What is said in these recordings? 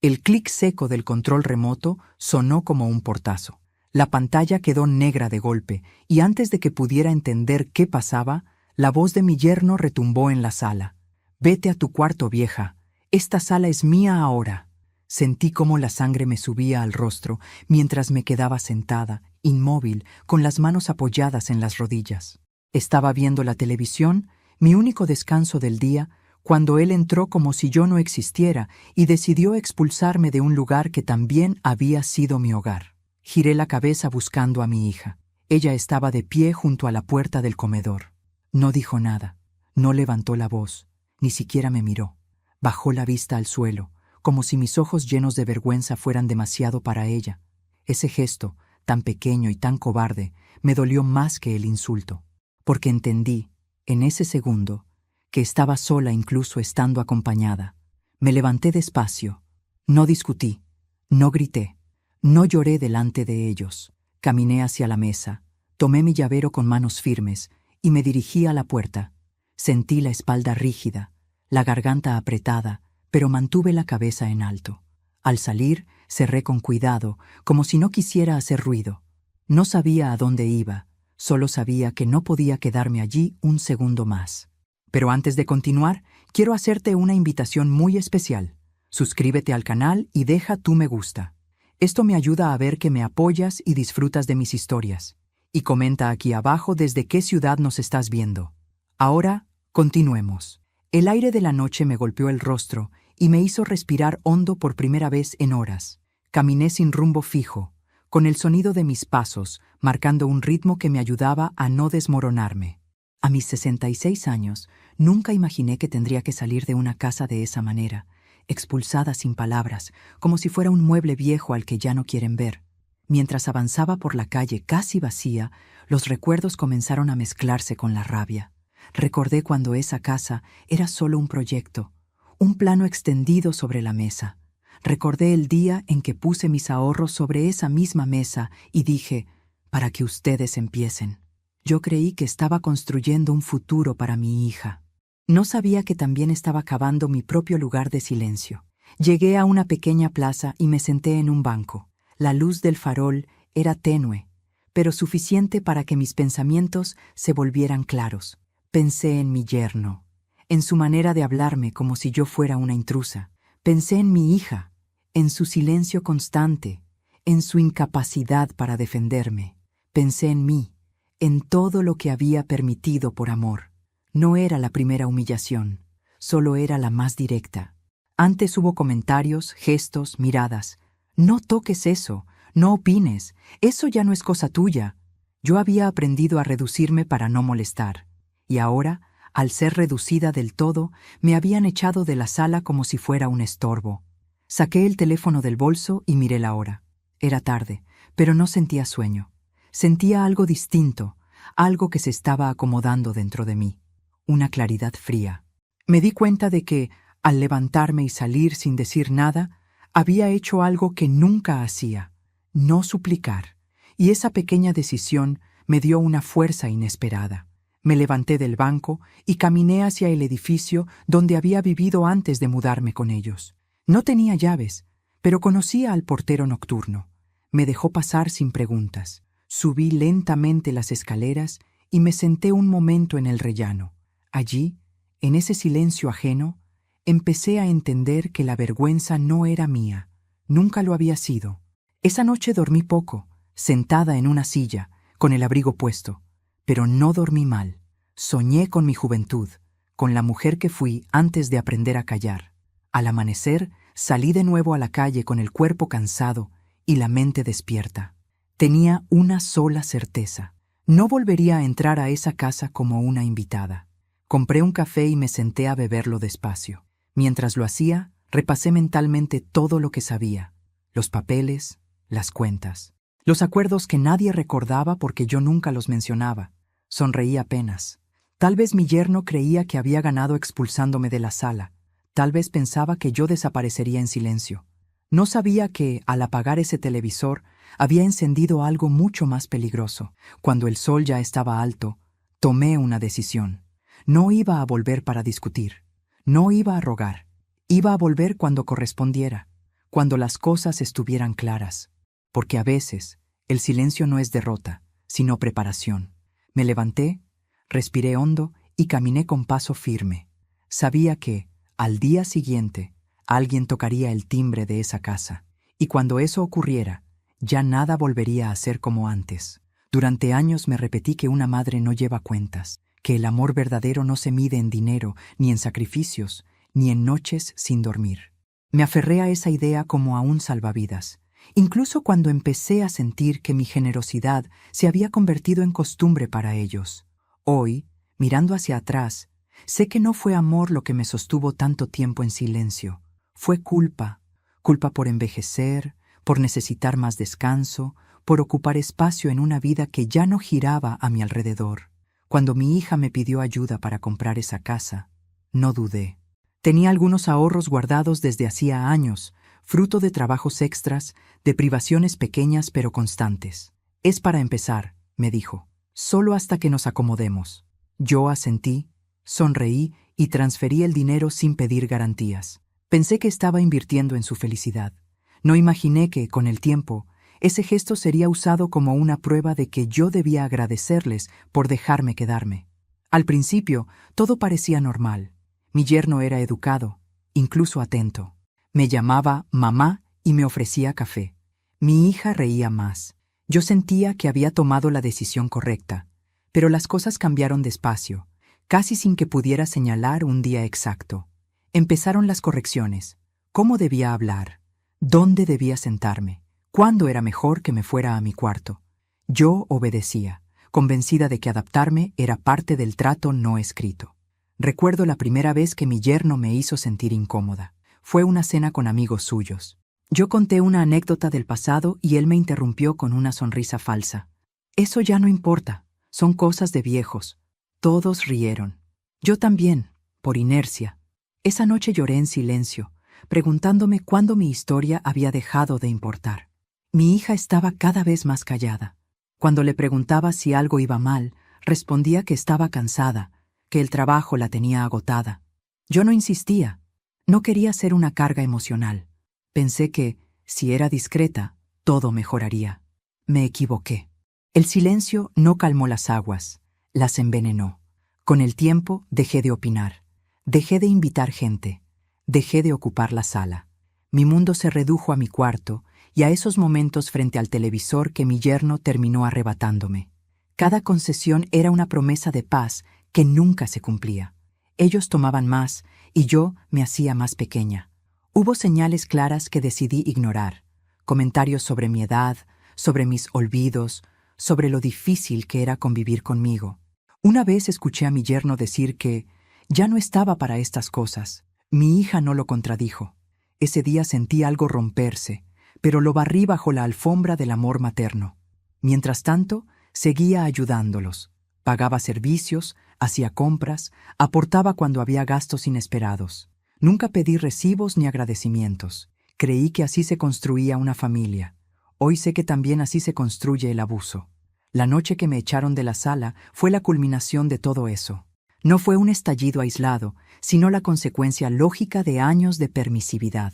El clic seco del control remoto sonó como un portazo. La pantalla quedó negra de golpe, y antes de que pudiera entender qué pasaba, la voz de mi yerno retumbó en la sala. «Vete a tu cuarto, vieja. Esta sala es mía ahora». Sentí cómo la sangre me subía al rostro mientras me quedaba sentada, inmóvil, con las manos apoyadas en las rodillas. Estaba viendo la televisión, mi único descanso del día, cuando él entró como si yo no existiera y decidió expulsarme de un lugar que también había sido mi hogar. Giré la cabeza buscando a mi hija. Ella estaba de pie junto a la puerta del comedor. No dijo nada, no levantó la voz, ni siquiera me miró. Bajó la vista al suelo, como si mis ojos llenos de vergüenza fueran demasiado para ella. Ese gesto, tan pequeño y tan cobarde, me dolió más que el insulto, porque entendí, en ese segundo, que estaba sola incluso estando acompañada. Me levanté despacio. No discutí, no grité, no lloré delante de ellos. Caminé hacia la mesa, tomé mi llavero con manos firmes y me dirigí a la puerta. Sentí la espalda rígida, la garganta apretada, pero mantuve la cabeza en alto. Al salir, cerré con cuidado, como si no quisiera hacer ruido. No sabía a dónde iba, solo sabía que no podía quedarme allí un segundo más. Pero antes de continuar, quiero hacerte una invitación muy especial. Suscríbete al canal y deja tu me gusta. Esto me ayuda a ver que me apoyas y disfrutas de mis historias. Y comenta aquí abajo desde qué ciudad nos estás viendo. Ahora, continuemos. El aire de la noche me golpeó el rostro y me hizo respirar hondo por primera vez en horas. Caminé sin rumbo fijo, con el sonido de mis pasos, marcando un ritmo que me ayudaba a no desmoronarme. A mis 66 años, nunca imaginé que tendría que salir de una casa de esa manera, expulsada sin palabras, como si fuera un mueble viejo al que ya no quieren ver. Mientras avanzaba por la calle casi vacía, los recuerdos comenzaron a mezclarse con la rabia. Recordé cuando esa casa era solo un proyecto, un plano extendido sobre la mesa. Recordé el día en que puse mis ahorros sobre esa misma mesa y dije, para que ustedes empiecen. Yo creí que estaba construyendo un futuro para mi hija. No sabía que también estaba cavando mi propio lugar de silencio. Llegué a una pequeña plaza y me senté en un banco. La luz del farol era tenue, pero suficiente para que mis pensamientos se volvieran claros. Pensé en mi yerno, en su manera de hablarme como si yo fuera una intrusa. Pensé en mi hija, en su silencio constante, en su incapacidad para defenderme. Pensé en mí, en todo lo que había permitido por amor. No era la primera humillación, solo era la más directa. Antes hubo comentarios, gestos, miradas. No toques eso, no opines, eso ya no es cosa tuya. Yo había aprendido a reducirme para no molestar. Y ahora, al ser reducida del todo, me habían echado de la sala como si fuera un estorbo. Saqué el teléfono del bolso y miré la hora. Era tarde, pero no sentía sueño. Sentía algo distinto, algo que se estaba acomodando dentro de mí. Una claridad fría. Me di cuenta de que, al levantarme y salir sin decir nada, había hecho algo que nunca hacía, no suplicar. Y esa pequeña decisión me dio una fuerza inesperada. Me levanté del banco y caminé hacia el edificio donde había vivido antes de mudarme con ellos. No tenía llaves, pero conocía al portero nocturno. Me dejó pasar sin preguntas. Subí lentamente las escaleras y me senté un momento en el rellano. Allí, en ese silencio ajeno, empecé a entender que la vergüenza no era mía. Nunca lo había sido. Esa noche dormí poco, sentada en una silla, con el abrigo puesto. Pero no dormí mal. Soñé con mi juventud, con la mujer que fui antes de aprender a callar. Al amanecer, salí de nuevo a la calle con el cuerpo cansado y la mente despierta. Tenía una sola certeza. No volvería a entrar a esa casa como una invitada. Compré un café y me senté a beberlo despacio. Mientras lo hacía, repasé mentalmente todo lo que sabía. Los papeles, las cuentas. Los acuerdos que nadie recordaba porque yo nunca los mencionaba. Sonreí apenas. Tal vez mi yerno creía que había ganado expulsándome de la sala. Tal vez pensaba que yo desaparecería en silencio. No sabía que, al apagar ese televisor, había encendido algo mucho más peligroso. Cuando el sol ya estaba alto, tomé una decisión. No iba a volver para discutir. No iba a rogar. Iba a volver cuando correspondiera. cuando las cosas estuvieran claras, porque a veces el silencio no es derrota, sino preparación. Me levanté, respiré hondo y caminé con paso firme. Sabía que, al día siguiente, alguien tocaría el timbre de esa casa, y cuando eso ocurriera, ya nada volvería a ser como antes. Durante años me repetí que una madre no lleva cuentas, que el amor verdadero no se mide en dinero, ni en sacrificios, ni en noches sin dormir. Me aferré a esa idea como a un salvavidas, incluso cuando empecé a sentir que mi generosidad se había convertido en costumbre para ellos. Hoy, mirando hacia atrás, sé que no fue amor lo que me sostuvo tanto tiempo en silencio. Fue culpa por envejecer, por necesitar más descanso, por ocupar espacio en una vida que ya no giraba a mi alrededor. Cuando mi hija me pidió ayuda para comprar esa casa, no dudé. Tenía algunos ahorros guardados desde hacía años, fruto de trabajos extras, de privaciones pequeñas pero constantes. Es para empezar, me dijo, solo hasta que nos acomodemos. Yo asentí, sonreí y transferí el dinero sin pedir garantías. Pensé que estaba invirtiendo en su felicidad. No imaginé que, con el tiempo, ese gesto sería usado como una prueba de que yo debía agradecerles por dejarme quedarme. Al principio, todo parecía normal. Mi yerno era educado, incluso atento. Me llamaba mamá y me ofrecía café. Mi hija reía más. Yo sentía que había tomado la decisión correcta, pero las cosas cambiaron despacio, casi sin que pudiera señalar un día exacto. Empezaron las correcciones. ¿Cómo debía hablar? ¿Dónde debía sentarme? ¿Cuándo era mejor que me fuera a mi cuarto? Yo obedecía, convencida de que adaptarme era parte del trato no escrito. Recuerdo la primera vez que mi yerno me hizo sentir incómoda. Fue una cena con amigos suyos. Yo conté una anécdota del pasado y él me interrumpió con una sonrisa falsa. Eso ya no importa, son cosas de viejos. Todos rieron. Yo también, por inercia. Esa noche lloré en silencio, preguntándome cuándo mi historia había dejado de importar. Mi hija estaba cada vez más callada. Cuando le preguntaba si algo iba mal, respondía que estaba cansada, que el trabajo la tenía agotada. Yo no insistía. No quería ser una carga emocional. Pensé que, si era discreta, todo mejoraría. Me equivoqué. El silencio no calmó las aguas, las envenenó. Con el tiempo dejé de opinar. Dejé de invitar gente. Dejé de ocupar la sala. Mi mundo se redujo a mi cuarto y a esos momentos frente al televisor que mi yerno terminó arrebatándome. Cada concesión era una promesa de paz que nunca se cumplía. Ellos tomaban más y yo me hacía más pequeña. Hubo señales claras que decidí ignorar. Comentarios sobre mi edad, sobre mis olvidos, sobre lo difícil que era convivir conmigo. Una vez escuché a mi yerno decir que ya no estaba para estas cosas. Mi hija no lo contradijo. Ese día sentí algo romperse, pero lo barrí bajo la alfombra del amor materno. Mientras tanto, seguía ayudándolos. Pagaba servicios, hacía compras, aportaba cuando había gastos inesperados. Nunca pedí recibos ni agradecimientos. Creí que así se construía una familia. Hoy sé que también así se construye el abuso. La noche que me echaron de la sala fue la culminación de todo eso. No fue un estallido aislado, sino la consecuencia lógica de años de permisividad.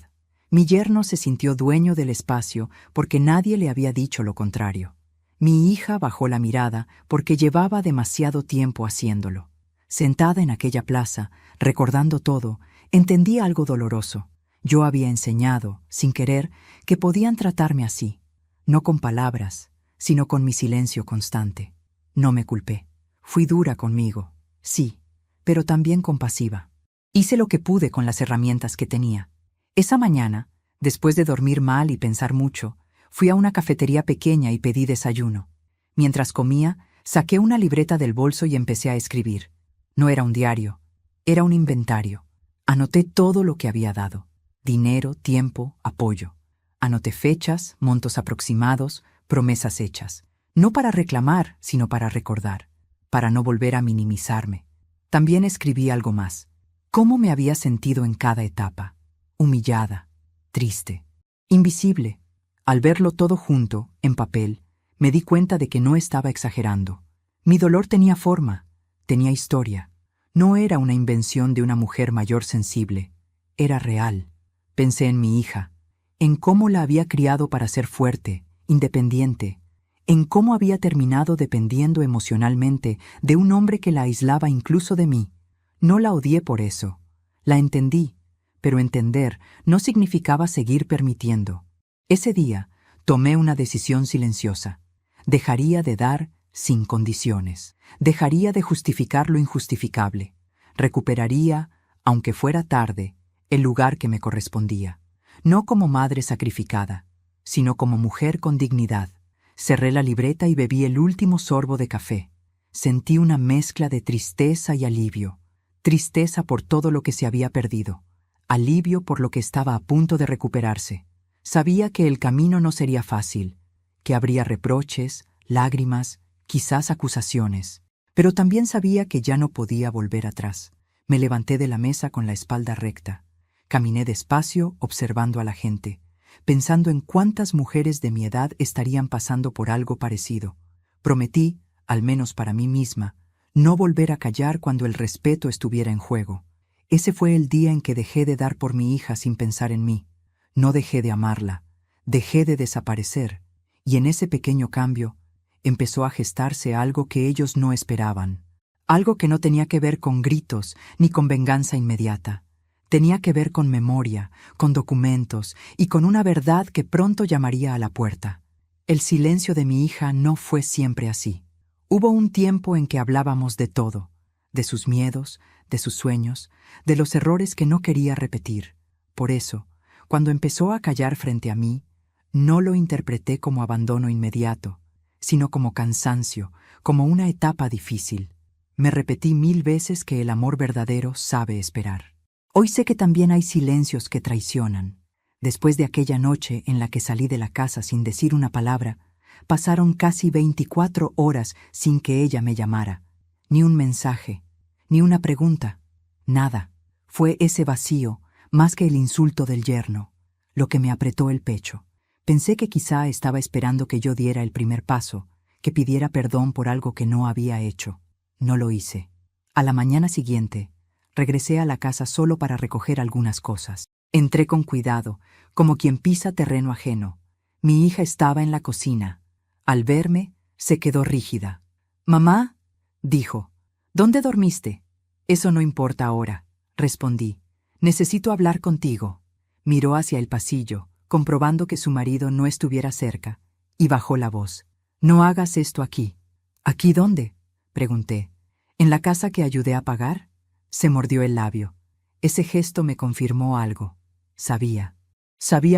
Mi yerno se sintió dueño del espacio porque nadie le había dicho lo contrario. Mi hija bajó la mirada porque llevaba demasiado tiempo haciéndolo. Sentada en aquella plaza, recordando todo, entendí algo doloroso. Yo había enseñado, sin querer, que podían tratarme así, no con palabras, sino con mi silencio constante. No me culpé. Fui dura conmigo, sí, pero también compasiva. Hice lo que pude con las herramientas que tenía. Esa mañana, después de dormir mal y pensar mucho, fui a una cafetería pequeña y pedí desayuno. Mientras comía, saqué una libreta del bolso y empecé a escribir. No era un diario, era un inventario. Anoté todo lo que había dado: dinero, tiempo, apoyo. Anoté fechas, montos aproximados, promesas hechas. No para reclamar, sino para recordar, para no volver a minimizarme. También escribí algo más. ¿Cómo me había sentido en cada etapa? Humillada, triste, invisible. Al verlo todo junto, en papel, me di cuenta de que no estaba exagerando. Mi dolor tenía forma, tenía historia. No era una invención de una mujer mayor sensible. Era real. Pensé en mi hija. en cómo la había criado para ser fuerte, independiente, en cómo había terminado dependiendo emocionalmente de un hombre que la aislaba incluso de mí. No la odié por eso. La entendí, pero entender no significaba seguir permitiendo. Ese día tomé una decisión silenciosa. Dejaría de dar sin condiciones. Dejaría de justificar lo injustificable. Recuperaría, aunque fuera tarde, el lugar que me correspondía. No como madre sacrificada, sino como mujer con dignidad. Cerré la libreta y bebí el último sorbo de café. Sentí una mezcla de tristeza y alivio. Tristeza por todo lo que se había perdido. Alivio por lo que estaba a punto de recuperarse. Sabía que el camino no sería fácil, que habría reproches, lágrimas, quizás acusaciones. Pero también sabía que ya no podía volver atrás. Me levanté de la mesa con la espalda recta. Caminé despacio, observando a la gente, pensando en cuántas mujeres de mi edad estarían pasando por algo parecido. Prometí, al menos para mí misma, no volver a callar cuando el respeto estuviera en juego. Ese fue el día en que dejé de dar por mi hija sin pensar en mí. No dejé de amarla, dejé de desaparecer, y en ese pequeño cambio empezó a gestarse algo que ellos no esperaban. Algo que no tenía que ver con gritos ni con venganza inmediata. Tenía que ver con memoria, con documentos y con una verdad que pronto llamaría a la puerta. El silencio de mi hija no fue siempre así. Hubo un tiempo en que hablábamos de todo, de sus miedos, de sus sueños, de los errores que no quería repetir. Por eso, cuando empezó a callar frente a mí, no lo interpreté como abandono inmediato, sino como cansancio, como una etapa difícil. Me repetí 1000 veces que el amor verdadero sabe esperar. Hoy sé que también hay silencios que traicionan. Después de aquella noche en la que salí de la casa sin decir una palabra, pasaron casi 24 horas sin que ella me llamara. Ni un mensaje, ni una pregunta, nada. Fue ese vacío, más que el insulto del yerno, lo que me apretó el pecho. Pensé que quizá estaba esperando que yo diera el primer paso, que pidiera perdón por algo que no había hecho. No lo hice. A la mañana siguiente, regresé a la casa solo para recoger algunas cosas. Entré con cuidado, como quien pisa terreno ajeno. Mi hija estaba en la cocina. Al verme, se quedó rígida. «Mamá», dijo, «¿dónde dormiste?» «Eso no importa ahora», respondí. «Necesito hablar contigo». Miró hacia el pasillo, comprobando que su marido no estuviera cerca, y bajó la voz. «No hagas esto aquí». «¿Aquí dónde?», pregunté. «¿En la casa que ayudé a pagar?». Se mordió el labio. Ese gesto me confirmó algo. Sabía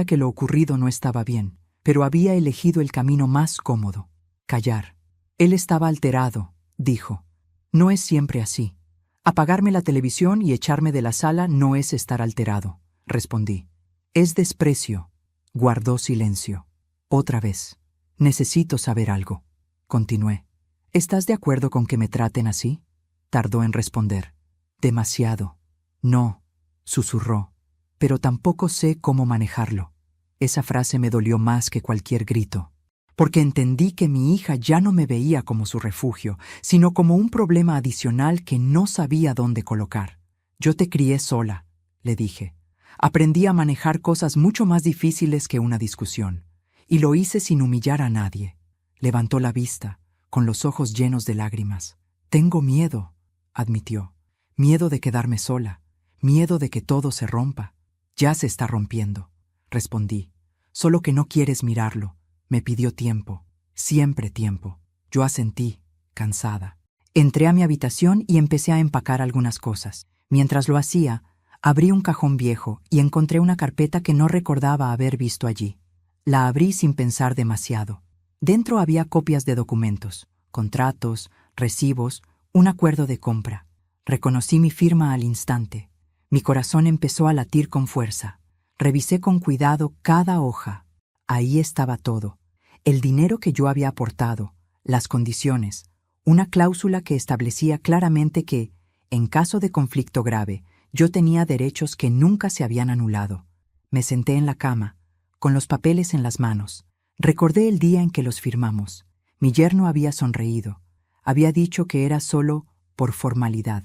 que lo ocurrido no estaba bien, pero había elegido el camino más cómodo: callar. Él estaba alterado, dijo. No es siempre así. Apagarme la televisión y echarme de la sala no es estar alterado, respondí. Es desprecio. Guardó silencio. Otra vez. Necesito saber algo. Continué. ¿Estás de acuerdo con que me traten así? Tardó en responder. Demasiado. No, susurró. Pero tampoco sé cómo manejarlo. Esa frase me dolió más que cualquier grito, porque entendí que mi hija ya no me veía como su refugio, sino como un problema adicional que no sabía dónde colocar. Yo te crié sola, le dije. Aprendí a manejar cosas mucho más difíciles que una discusión, y lo hice sin humillar a nadie. Levantó la vista, con los ojos llenos de lágrimas. Tengo miedo, admitió. Miedo de quedarme sola, miedo de que todo se rompa. Ya se está rompiendo, respondí. Solo que no quieres mirarlo. Me pidió tiempo, siempre tiempo. Yo asentí, cansada. Entré a mi habitación y empecé a empacar algunas cosas. Mientras lo hacía, abrí un cajón viejo y encontré una carpeta que no recordaba haber visto allí. La abrí sin pensar demasiado. Dentro había copias de documentos, contratos, recibos, un acuerdo de compra. Reconocí mi firma al instante. Mi corazón empezó a latir con fuerza. Revisé con cuidado cada hoja. Ahí estaba todo. El dinero que yo había aportado, las condiciones, una cláusula que establecía claramente que, en caso de conflicto grave, yo tenía derechos que nunca se habían anulado. Me senté en la cama, con los papeles en las manos. Recordé el día en que los firmamos. Mi yerno había sonreído. Había dicho que era solo por formalidad.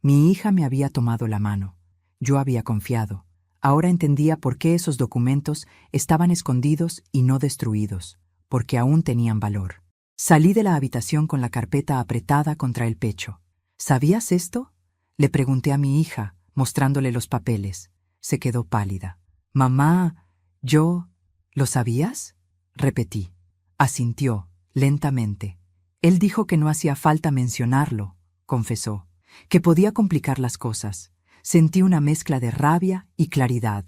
Mi hija me había tomado la mano. Yo había confiado. Ahora entendía por qué esos documentos estaban escondidos y no destruidos, porque aún tenían valor. Salí de la habitación con la carpeta apretada contra el pecho. ¿Sabías esto?, le pregunté a mi hija, mostrándole los papeles. Se quedó pálida. Mamá, ¿lo sabías?, repetí. Asintió, lentamente. Él dijo que no hacía falta mencionarlo, confesó, que podía complicar las cosas. Sentí una mezcla de rabia y claridad.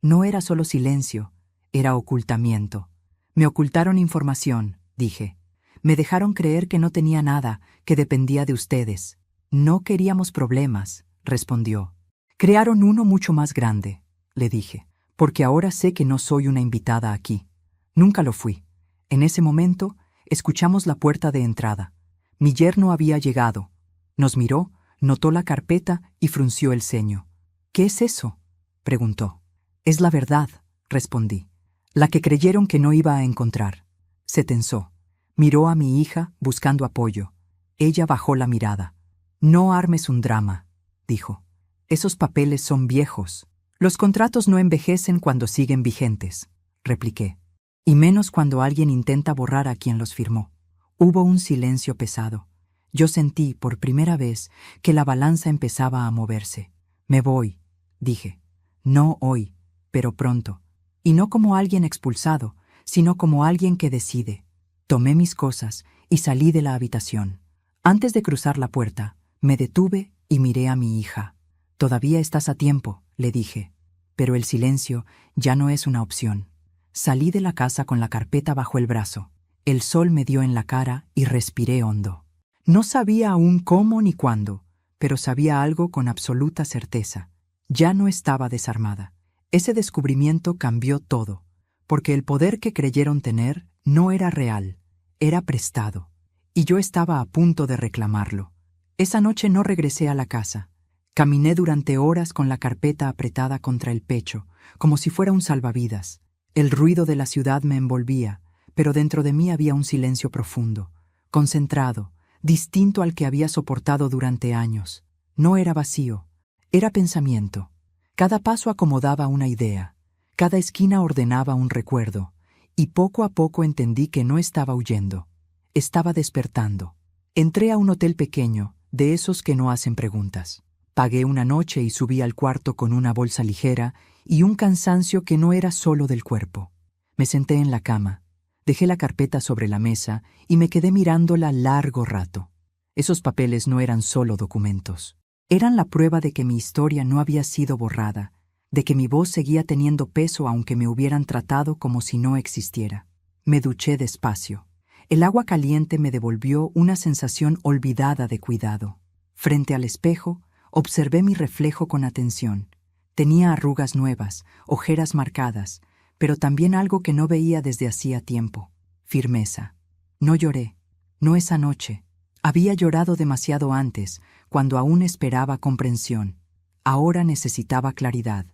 No era solo silencio, era ocultamiento. Me ocultaron información, dije. Me dejaron creer que no tenía nada, que dependía de ustedes. No queríamos problemas, respondió. Crearon uno mucho más grande, le dije, porque ahora sé que no soy una invitada aquí. Nunca lo fui. En ese momento, escuchamos la puerta de entrada. Mi yerno había llegado. Nos miró, notó la carpeta y frunció el ceño. ¿Qué es eso?, preguntó. Es la verdad, respondí. La que creyeron que no iba a encontrar. Se tensó. Miró a mi hija buscando apoyo. Ella bajó la mirada. No armes un drama, dijo. Esos papeles son viejos. Los contratos no envejecen cuando siguen vigentes, repliqué. Y menos cuando alguien intenta borrar a quien los firmó. Hubo un silencio pesado. Yo sentí, por primera vez, que la balanza empezaba a moverse. Me voy, dije. No hoy, pero pronto. Y no como alguien expulsado, sino como alguien que decide. Tomé mis cosas y salí de la habitación. Antes de cruzar la puerta, me detuve y miré a mi hija. Todavía estás a tiempo, le dije. Pero el silencio ya no es una opción. Salí de la casa con la carpeta bajo el brazo. El sol me dio en la cara y respiré hondo. No sabía aún cómo ni cuándo, pero sabía algo con absoluta certeza. Ya no estaba desarmada. Ese descubrimiento cambió todo, porque el poder que creyeron tener no era real, era prestado, y yo estaba a punto de reclamarlo. Esa noche no regresé a la casa. Caminé durante horas con la carpeta apretada contra el pecho, como si fuera un salvavidas. El ruido de la ciudad me envolvía, pero dentro de mí había un silencio profundo, concentrado, distinto al que había soportado durante años. No era vacío, era pensamiento. Cada paso acomodaba una idea, cada esquina ordenaba un recuerdo, y poco a poco entendí que no estaba huyendo, estaba despertando. Entré a un hotel pequeño, de esos que no hacen preguntas. Pagué una noche y subí al cuarto con una bolsa ligera y un cansancio que no era solo del cuerpo. Me senté en la cama, dejé la carpeta sobre la mesa y me quedé mirándola largo rato. Esos papeles no eran solo documentos. Eran la prueba de que mi historia no había sido borrada, de que mi voz seguía teniendo peso aunque me hubieran tratado como si no existiera. Me duché despacio. El agua caliente me devolvió una sensación olvidada de cuidado. Frente al espejo, observé mi reflejo con atención. Tenía arrugas nuevas, ojeras marcadas, pero también algo que no veía desde hacía tiempo: firmeza. No lloré, no esa noche. Había llorado demasiado antes, cuando aún esperaba comprensión. Ahora necesitaba claridad.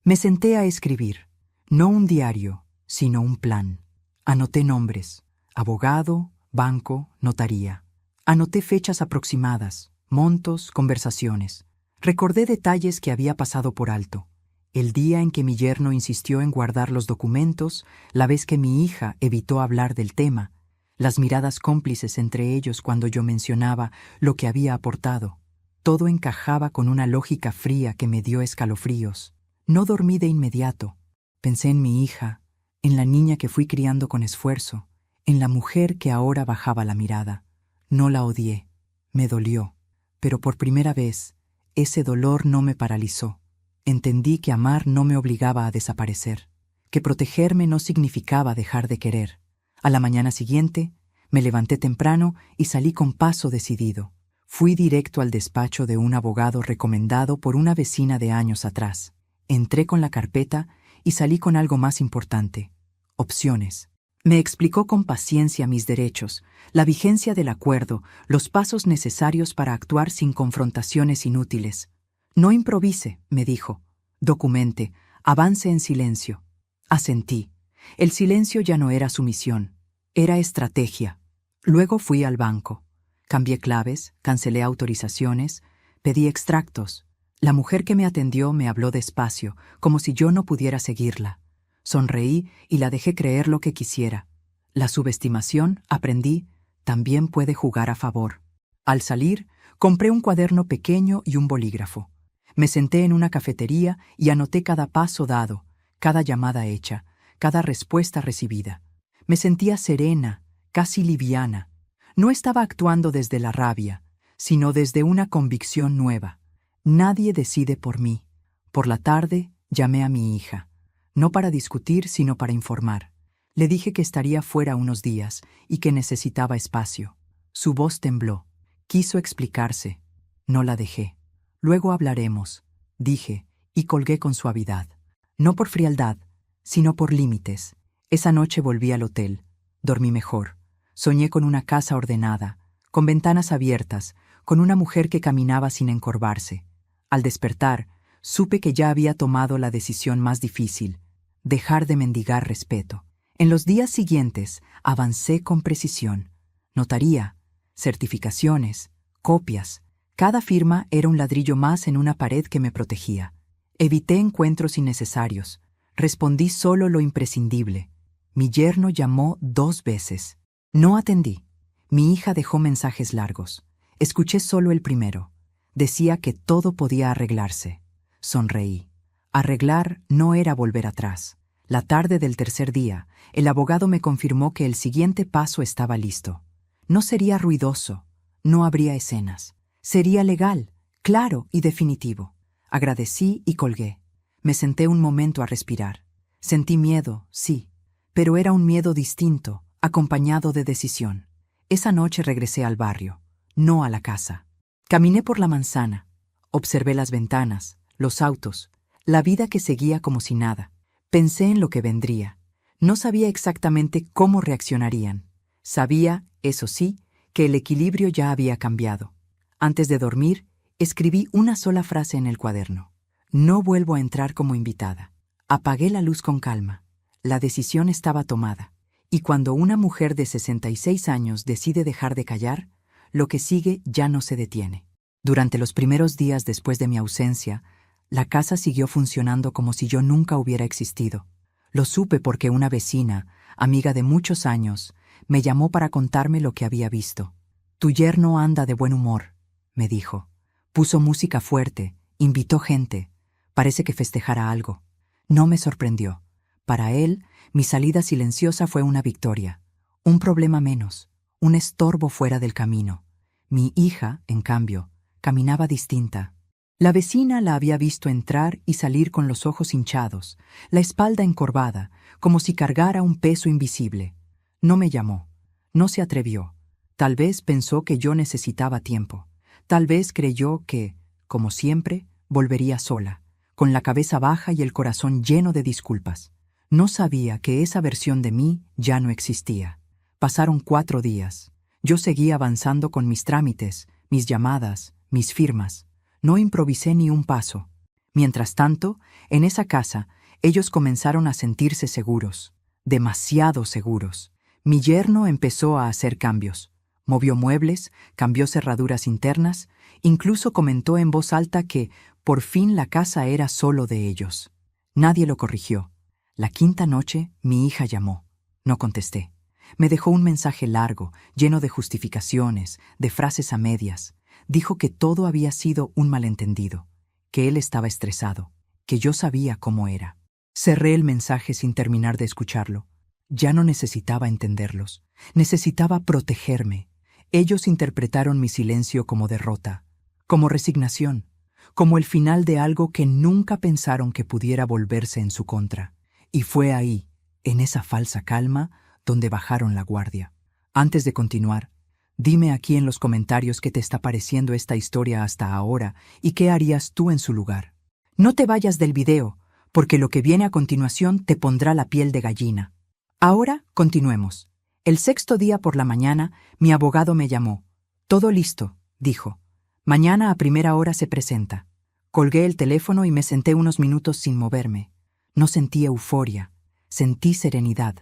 Me senté a escribir, no un diario, sino un plan. Anoté nombres: abogado, banco, notaría. Anoté fechas aproximadas, montos, conversaciones. Recordé detalles que había pasado por alto. El día en que mi yerno insistió en guardar los documentos, la vez que mi hija evitó hablar del tema, las miradas cómplices entre ellos cuando yo mencionaba lo que había aportado. Todo encajaba con una lógica fría que me dio escalofríos. No dormí de inmediato. Pensé en mi hija, en la niña que fui criando con esfuerzo, en la mujer que ahora bajaba la mirada. No la odié, me dolió, pero por primera vez, ese dolor no me paralizó. Entendí que amar no me obligaba a desaparecer, que protegerme no significaba dejar de querer. A la mañana siguiente, me levanté temprano y salí con paso decidido. Fui directo al despacho de un abogado recomendado por una vecina de años atrás. Entré con la carpeta y salí con algo más importante: opciones. Me explicó con paciencia mis derechos, la vigencia del acuerdo, los pasos necesarios para actuar sin confrontaciones inútiles. No improvise, me dijo. Documente, avance en silencio. Asentí. El silencio ya no era sumisión, era estrategia. Luego fui al banco. Cambié claves, cancelé autorizaciones, pedí extractos. La mujer que me atendió me habló despacio, como si yo no pudiera seguirla. Sonreí y la dejé creer lo que quisiera. La subestimación, aprendí, también puede jugar a favor. Al salir, compré un cuaderno pequeño y un bolígrafo. Me senté en una cafetería y anoté cada paso dado, cada llamada hecha, cada respuesta recibida. Me sentía serena, casi liviana. No estaba actuando desde la rabia, sino desde una convicción nueva. Nadie decide por mí. Por la tarde, llamé a mi hija. No para discutir, sino para informar. Le dije que estaría fuera unos días y que necesitaba espacio. Su voz tembló. Quiso explicarse. No la dejé. Luego hablaremos, dije, y colgué con suavidad. No por frialdad, sino por límites. Esa noche volví al hotel. Dormí mejor. Soñé con una casa ordenada, con ventanas abiertas, con una mujer que caminaba sin encorvarse. Al despertar, supe que ya había tomado la decisión más difícil, dejar de mendigar respeto. En los días siguientes, avancé con precisión. Notaría, certificaciones, copias. Cada firma era un ladrillo más en una pared que me protegía. Evité encuentros innecesarios. Respondí solo lo imprescindible. Mi yerno llamó 2 veces. No atendí. Mi hija dejó mensajes largos. Escuché solo el primero. Decía que todo podía arreglarse. Sonreí. Arreglar no era volver atrás. La tarde del tercer día, el abogado me confirmó que el siguiente paso estaba listo. No sería ruidoso, no habría escenas. Sería legal, claro y definitivo. Agradecí y colgué. Me senté un momento a respirar. Sentí miedo, sí, pero era un miedo distinto, acompañado de decisión. Esa noche regresé al barrio, no a la casa. Caminé por la manzana, observé las ventanas, los autos, la vida que seguía como si nada. Pensé en lo que vendría. No sabía exactamente cómo reaccionarían. Sabía, eso sí, que el equilibrio ya había cambiado. Antes de dormir, escribí una sola frase en el cuaderno. No vuelvo a entrar como invitada. Apagué la luz con calma. La decisión estaba tomada. Y cuando una mujer de 66 años decide dejar de callar, lo que sigue ya no se detiene. Durante los primeros días después de mi ausencia, la casa siguió funcionando como si yo nunca hubiera existido. Lo supe porque una vecina, amiga de muchos años, me llamó para contarme lo que había visto. Tu yerno anda de buen humor, me dijo. Puso música fuerte, invitó gente. Parece que festejara algo. No me sorprendió. Para él, mi salida silenciosa fue una victoria. Un problema menos, un estorbo fuera del camino. Mi hija, en cambio, caminaba distinta. La vecina la había visto entrar y salir con los ojos hinchados, la espalda encorvada, como si cargara un peso invisible. No me llamó. No se atrevió. Tal vez pensó que yo necesitaba tiempo. Tal vez creyó que, como siempre, volvería sola, con la cabeza baja y el corazón lleno de disculpas. No sabía que esa versión de mí ya no existía. Pasaron 4 días. Yo seguía avanzando con mis trámites, mis llamadas, mis firmas. No improvisé ni un paso. Mientras tanto, en esa casa, ellos comenzaron a sentirse seguros, demasiado seguros. Mi yerno empezó a hacer cambios. Movió muebles, cambió cerraduras internas, incluso comentó en voz alta que, por fin, la casa era solo de ellos. Nadie lo corrigió. La 5ª noche, mi hija llamó. No contesté. Me dejó un mensaje largo, lleno de justificaciones, de frases a medias. Dijo que todo había sido un malentendido, que él estaba estresado, que yo sabía cómo era. Cerré el mensaje sin terminar de escucharlo. Ya no necesitaba entenderlos. Necesitaba protegerme. Ellos interpretaron mi silencio como derrota, como resignación, como el final de algo que nunca pensaron que pudiera volverse en su contra. Y fue ahí, en esa falsa calma, donde bajaron la guardia. Antes de continuar, dime aquí en los comentarios qué te está pareciendo esta historia hasta ahora y qué harías tú en su lugar. No te vayas del video, porque lo que viene a continuación te pondrá la piel de gallina. Ahora continuemos. El 6º día por la mañana, mi abogado me llamó. Todo listo, dijo. Mañana a primera hora se presenta. Colgué el teléfono y me senté unos minutos sin moverme. No sentí euforia, sentí serenidad.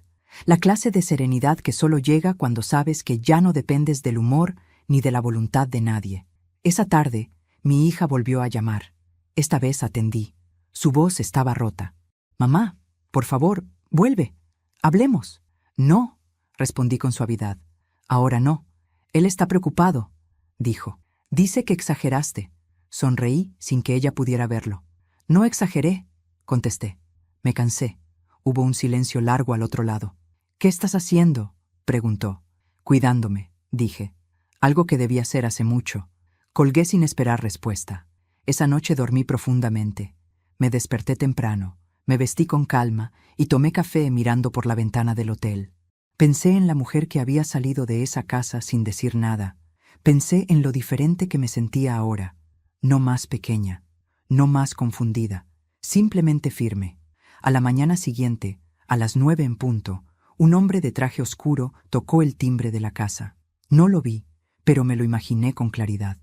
La clase de serenidad que solo llega cuando sabes que ya no dependes del humor ni de la voluntad de nadie. Esa tarde, mi hija volvió a llamar. Esta vez atendí. Su voz estaba rota. «Mamá, por favor, vuelve. Hablemos». «No», respondí con suavidad. «Ahora no. Él está preocupado», dijo. «Dice que exageraste». Sonreí sin que ella pudiera verlo. «No exageré», contesté. Me cansé. Hubo un silencio largo al otro lado. «¿Qué estás haciendo?», preguntó. «Cuidándome», dije. Algo que debía hacer hace mucho. Colgué sin esperar respuesta. Esa noche dormí profundamente. Me desperté temprano, me vestí con calma y tomé café mirando por la ventana del hotel. Pensé en la mujer que había salido de esa casa sin decir nada. Pensé en lo diferente que me sentía ahora. No más pequeña, no más confundida, simplemente firme. A la mañana siguiente, a las 9 en punto, un hombre de traje oscuro tocó el timbre de la casa. No lo vi, pero me lo imaginé con claridad.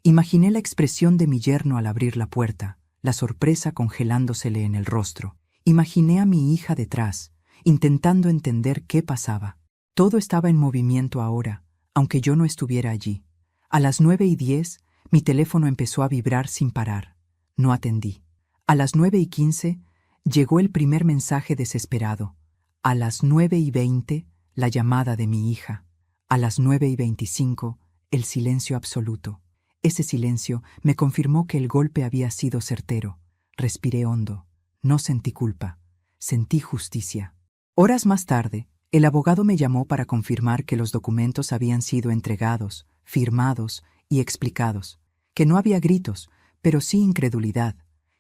Imaginé la expresión de mi yerno al abrir la puerta, la sorpresa congelándosele en el rostro. Imaginé a mi hija detrás, intentando entender qué pasaba. Todo estaba en movimiento ahora, aunque yo no estuviera allí. A las 9:10, mi teléfono empezó a vibrar sin parar. No atendí. A las 9:15, llegó el primer mensaje desesperado. A las 9:20, la llamada de mi hija. A las 9:25, el silencio absoluto. Ese silencio me confirmó que el golpe había sido certero. Respiré hondo. No sentí culpa. Sentí justicia. Horas más tarde, el abogado me llamó para confirmar que los documentos habían sido entregados, firmados y explicados. Que no había gritos, pero sí incredulidad.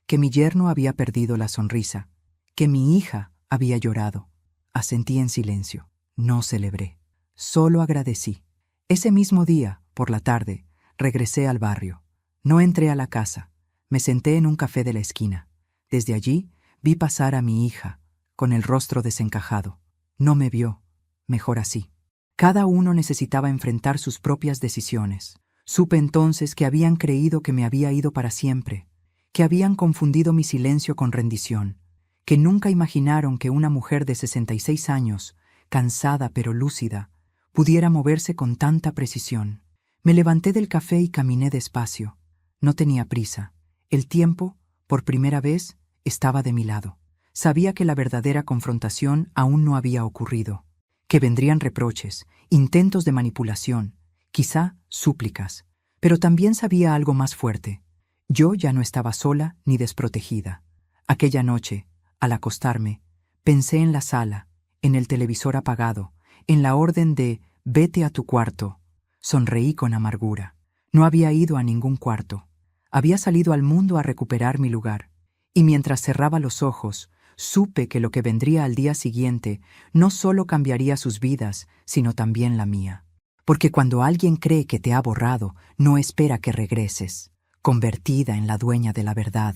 Que mi yerno había perdido la sonrisa. Que mi hija había llorado. Asentí en silencio. No celebré. Solo agradecí. Ese mismo día, por la tarde, regresé al barrio. No entré a la casa. Me senté en un café de la esquina. Desde allí vi pasar a mi hija, con el rostro desencajado. No me vio. Mejor así. Cada uno necesitaba enfrentar sus propias decisiones. Supe entonces que habían creído que me había ido para siempre, que habían confundido mi silencio con rendición, que nunca imaginaron que una mujer de 66 años, cansada pero lúcida, pudiera moverse con tanta precisión. Me levanté del café y caminé despacio. No tenía prisa. El tiempo, por primera vez, estaba de mi lado. Sabía que la verdadera confrontación aún no había ocurrido, que vendrían reproches, intentos de manipulación, quizá súplicas, pero también sabía algo más fuerte. Yo ya no estaba sola ni desprotegida. Aquella noche, al acostarme, pensé en la sala, en el televisor apagado, en la orden de «vete a tu cuarto». Sonreí con amargura. No había ido a ningún cuarto. Había salido al mundo a recuperar mi lugar. Y mientras cerraba los ojos, supe que lo que vendría al día siguiente no solo cambiaría sus vidas, sino también la mía. Porque cuando alguien cree que te ha borrado, no espera que regreses, convertida en la dueña de la verdad.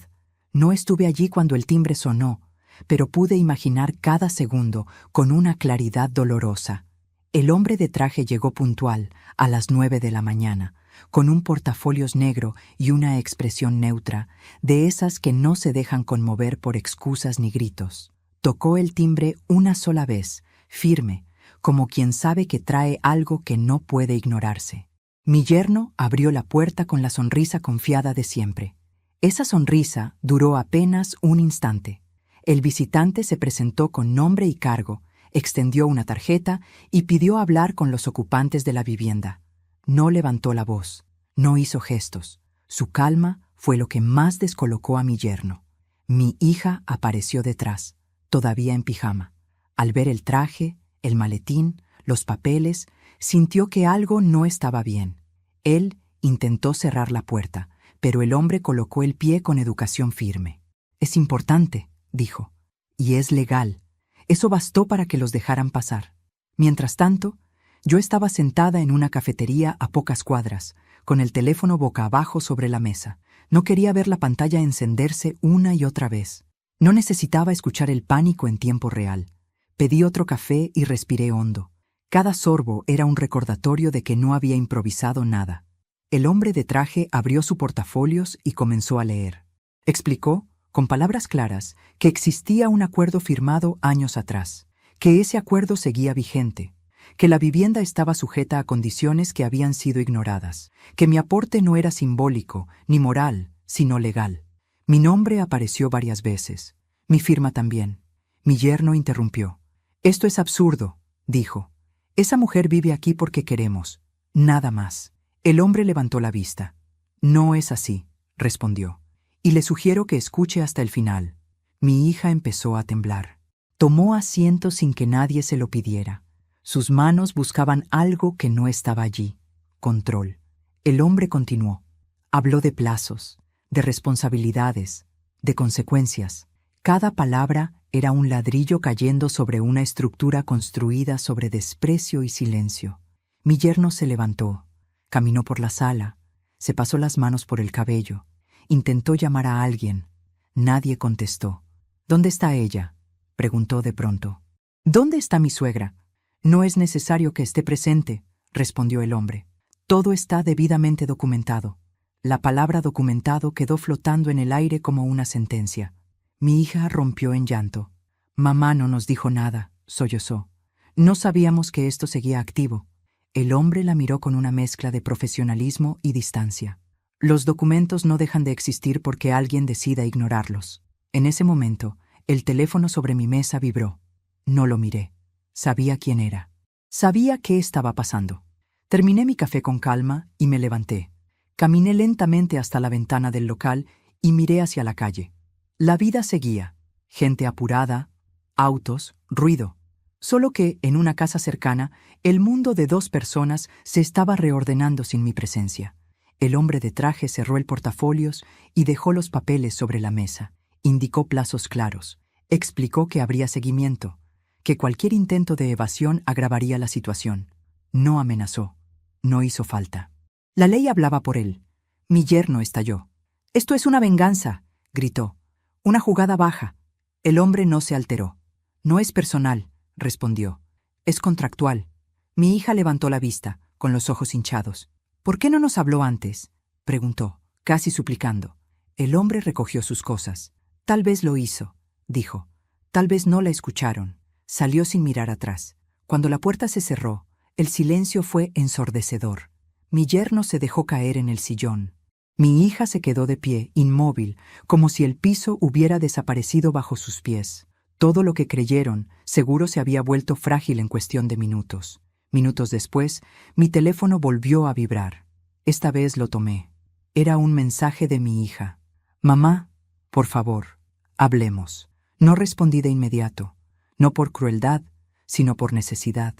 No estuve allí cuando el timbre sonó, pero pude imaginar cada segundo con una claridad dolorosa. El hombre de traje llegó puntual, a las 9 de la mañana, con un portafolios negro y una expresión neutra, de esas que no se dejan conmover por excusas ni gritos. Tocó el timbre una sola vez, firme, como quien sabe que trae algo que no puede ignorarse. Mi yerno abrió la puerta con la sonrisa confiada de siempre. Esa sonrisa duró apenas un instante. El visitante se presentó con nombre y cargo, extendió una tarjeta y pidió hablar con los ocupantes de la vivienda. No levantó la voz, no hizo gestos. Su calma fue lo que más descolocó a mi yerno. Mi hija apareció detrás, todavía en pijama. Al ver el traje, el maletín, los papeles, sintió que algo no estaba bien. Él intentó cerrar la puerta, pero el hombre colocó el pie con educación firme. «Es importante», dijo, «y es legal». Eso bastó para que los dejaran pasar. Mientras tanto, yo estaba sentada en una cafetería a pocas cuadras, con el teléfono boca abajo sobre la mesa. No quería ver la pantalla encenderse una y otra vez. No necesitaba escuchar el pánico en tiempo real. Pedí otro café y respiré hondo. Cada sorbo era un recordatorio de que no había improvisado nada. El hombre de traje abrió su portafolios y comenzó a leer. Explicó, con palabras claras, que existía un acuerdo firmado años atrás, que ese acuerdo seguía vigente, que la vivienda estaba sujeta a condiciones que habían sido ignoradas, que mi aporte no era simbólico ni moral, sino legal. Mi nombre apareció varias veces. Mi firma también. Mi yerno interrumpió. Esto es absurdo, dijo. Esa mujer vive aquí porque queremos. Nada más. El hombre levantó la vista. No es así, respondió. Y le sugiero que escuche hasta el final. Mi hija empezó a temblar. Tomó asiento sin que nadie se lo pidiera. Sus manos buscaban algo que no estaba allí. Control. El hombre continuó. Habló de plazos, de responsabilidades, de consecuencias. Cada palabra era un ladrillo cayendo sobre una estructura construida sobre desprecio y silencio. Mi yerno se levantó, caminó por la sala, se pasó las manos por el cabello, intentó llamar a alguien. Nadie contestó. ¿Dónde está ella?, preguntó de pronto. ¿Dónde está mi suegra? No es necesario que esté presente, respondió el hombre. Todo está debidamente documentado. La palabra documentado quedó flotando en el aire como una sentencia. Mi hija rompió en llanto. Mamá no nos dijo nada, sollozó. No sabíamos que esto seguía activo. El hombre la miró con una mezcla de profesionalismo y distancia. Los documentos no dejan de existir porque alguien decida ignorarlos. En ese momento, el teléfono sobre mi mesa vibró. No lo miré. Sabía quién era. Sabía qué estaba pasando. Terminé mi café con calma y me levanté. Caminé lentamente hasta la ventana del local y miré hacia la calle. La vida seguía. Gente apurada, autos, ruido. Solo que, en una casa cercana, el mundo de dos personas se estaba reordenando sin mi presencia. El hombre de traje cerró el portafolios y dejó los papeles sobre la mesa. Indicó plazos claros. Explicó que habría seguimiento, que cualquier intento de evasión agravaría la situación. No amenazó. No hizo falta. La ley hablaba por él. Mi yerno estalló. «Esto es una venganza», gritó. «Una jugada baja». El hombre no se alteró. «No es personal», respondió. «Es contractual». Mi hija levantó la vista, con los ojos hinchados. «¿Por qué no nos habló antes?», preguntó, casi suplicando. El hombre recogió sus cosas. «Tal vez lo hizo», dijo. «Tal vez no la escucharon». Salió sin mirar atrás. Cuando la puerta se cerró, el silencio fue ensordecedor. Mi yerno se dejó caer en el sillón. Mi hija se quedó de pie, inmóvil, como si el piso hubiera desaparecido bajo sus pies. Todo lo que creyeron, seguro se había vuelto frágil en cuestión de minutos. Minutos después, mi teléfono volvió a vibrar. Esta vez lo tomé. Era un mensaje de mi hija. «Mamá, por favor, hablemos». No respondí de inmediato. No por crueldad, sino por necesidad.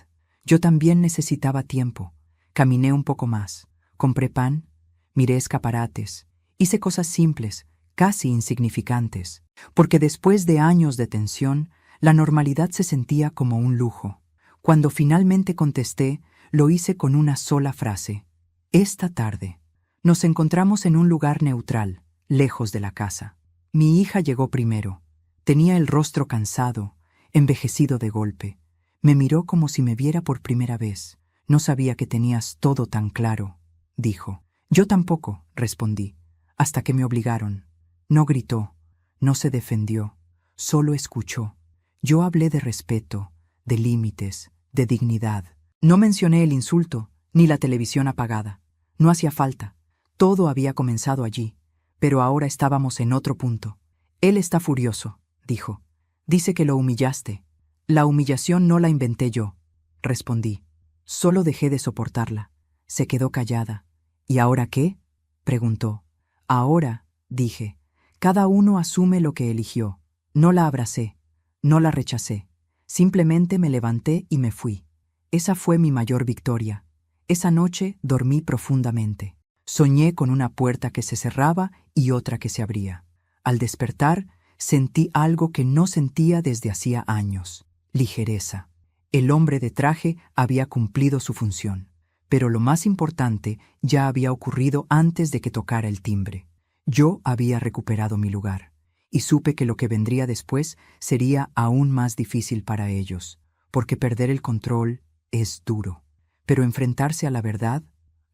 Yo también necesitaba tiempo. Caminé un poco más. Compré pan, miré escaparates, hice cosas simples, casi insignificantes, porque después de años de tensión, la normalidad se sentía como un lujo. Cuando finalmente contesté, lo hice con una sola frase. «Esta tarde». Nos encontramos en un lugar neutral, lejos de la casa. Mi hija llegó primero. Tenía el rostro cansado, envejecido de golpe. Me miró como si me viera por primera vez. «No sabía que tenías todo tan claro», dijo. «Yo tampoco», respondí, hasta que me obligaron. No gritó, no se defendió, solo escuchó. Yo hablé de respeto, de límites, de dignidad. No mencioné el insulto, ni la televisión apagada. No hacía falta. Todo había comenzado allí, pero ahora estábamos en otro punto. «Él está furioso», dijo. «Dice que lo humillaste». «La humillación no la inventé yo», respondí. Solo dejé de soportarla. Se quedó callada. «¿Y ahora qué?», preguntó. «Ahora», dije, «cada uno asume lo que eligió». No la abracé, no la rechacé. Simplemente me levanté y me fui. Esa fue mi mayor victoria. Esa noche dormí profundamente. Soñé con una puerta que se cerraba y otra que se abría. Al despertar, sentí algo que no sentía desde hacía años. Ligereza. El hombre de traje había cumplido su función. Pero lo más importante ya había ocurrido antes de que tocara el timbre. Yo había recuperado mi lugar. Y supe que lo que vendría después sería aún más difícil para ellos, porque perder el control es duro. Pero enfrentarse a la verdad